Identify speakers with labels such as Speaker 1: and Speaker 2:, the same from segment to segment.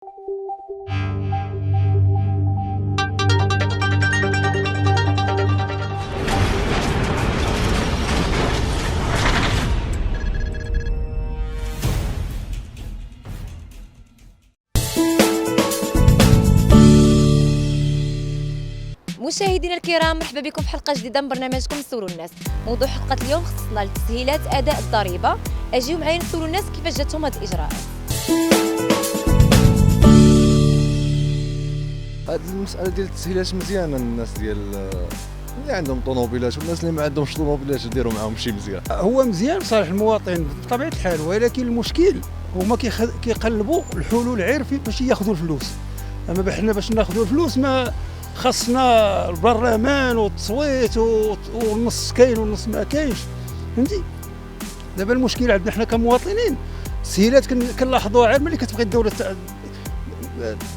Speaker 1: مشاهدينا الكرام، مرحبا بكم في حلقه جديده من برنامجكم نسولوا الناس. موضوع حلقه اليوم خصصنا لتسهيلات اداء الضريبه. اجيو معايا نسولوا الناس كيفاش جاتهم هذه الاجراءات.
Speaker 2: هذه المساله ديال التسهيلات مزيانه للناس ديال اللي عندهم طوموبيلات والناس اللي ما عندهمش طوموبيلات يديروا معاهم شي مزيان.
Speaker 3: هو مزيان صالح المواطن بطبيعه الحال، ولكن المشكل هما كيقلبوا الحلول غير باش ياخذوا الفلوس. اما حنا باش ناخذوا الفلوس ما خاصنا البرلمان والتصويت والنص كاين والنص ما كاينش، فهمتي. دابا المشكل عندنا حنا كمواطنين التسهيلات كنلاحظوها غير ملي كتبغي الدوله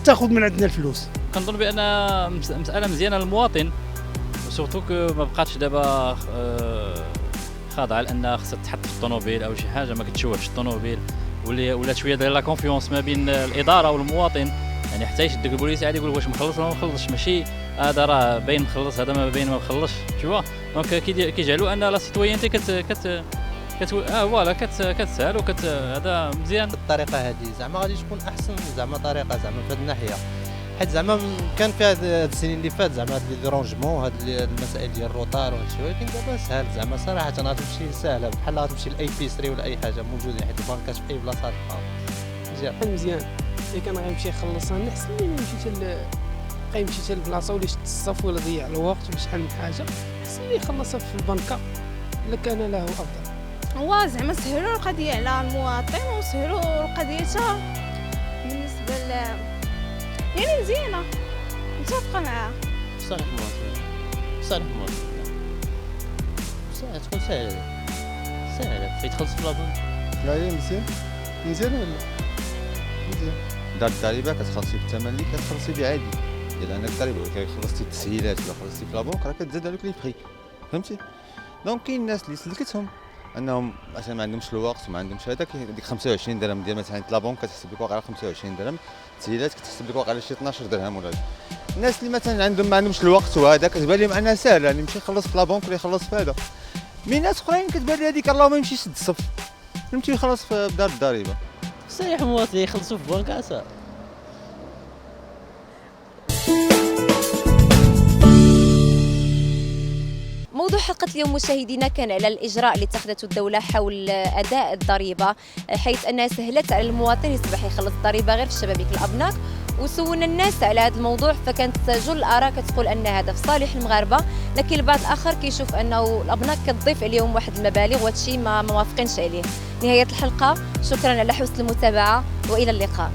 Speaker 3: تاخذ من عندنا الفلوس.
Speaker 4: كنظن بان مساله مزيانه للمواطن، سورتو كو ما بقاتش دابا خاضعه لان خصها تحط في الطوموبيل او شي حاجه ما كتشوفش الطوموبيل، ولات شويه ديال لا كونفيونس ما بين الاداره والمواطن. يعني حتى يشدك البوليس عادي يقول واش مخلص ولا ما مخلصش، ماشي هذا راه باين مخلص هذا ما باين ما مخلصش، تشوا. دونك كيجعلوا ان لا سيتويانتي فوالا كتسهل هذا مزيان.
Speaker 5: الطريقه هذه زعما غادي تكون احسن زعما طريقه زعما في هذه الناحيه، حيت زعما كان في هاد السنين اللي فات زعما هاد لي رونجمون هاد المسائل ديال الروطار وهادشي، ولكن دابا سهل زعما صراحه غتمشي سهله بحال غتمشي لاي بيسري ولا اي حاجه موجودين، حيت البنكات في اي بلاصه
Speaker 6: مزيان. اللي كان غيمشي يخلصها نحسن من غيمشي حتى لبلاصه ولا شد الصف ولا ضيع الوقت ولا شحال من حاجه، خص اللي يخلصها في البنكه الا كان له افضل.
Speaker 7: هو زعما سهلوا القضيه على المواطن وسهلوا القضيه بالنسبه يعني مزيانه، متفقه معاه.
Speaker 5: صالح المواطن تكون سهله فاش تخلص في لابون.
Speaker 2: لا هي مزيان ولا مزيان.
Speaker 8: دار الضريبه كتخلصي بالثمن اللي كتخلصي به عادي، ديال انك الضريبه خلصتي التسهيلات ولا خلصتي في لابونك راه كتزاد عليك لي بخي، فهمتي. دونك كاين الناس اللي سلكتهم انهم مثلا ما عندهمش الوقت وما عندهمش هذاك، ديك 25 درهم ديال مثلا لابونك كتحسب لك واقع 25 درهم، التسهيلات كتحسب لك واقع شي 12 درهم ولا. الناس اللي مثلا ما عندهمش الوقت وهذا كتبان لهم انها ساهله، يعني يمشي يخلص في لابونك ولا يخلص في هذا. من ناس اخرين كتبان لي هذيك اللهم يمشي يسد الصف، فهمتي، يخلص في دار الضريبه.
Speaker 5: صحيح المواطن يخلصوا في بنكه ساهل.
Speaker 1: موضوع حلقة اليوم مشاهدينا كان على الإجراء اللي اتخذته الدولة حول أداء الضريبة، حيث أنها سهلت على المواطن يصبح يخلص الضريبة غير في الشبابيك الأبناك. وسولنا الناس على هذا الموضوع، فكانت جل الآراء كتقول أن هذا في صالح المغاربة، لكن البعض الآخر كيشوف أنه الأبناك كتضيف عليهم واحد المبالغ وهذا الشيء ما موافقينش عليه. نهاية الحلقة، شكرا على حسن المتابعة وإلى اللقاء.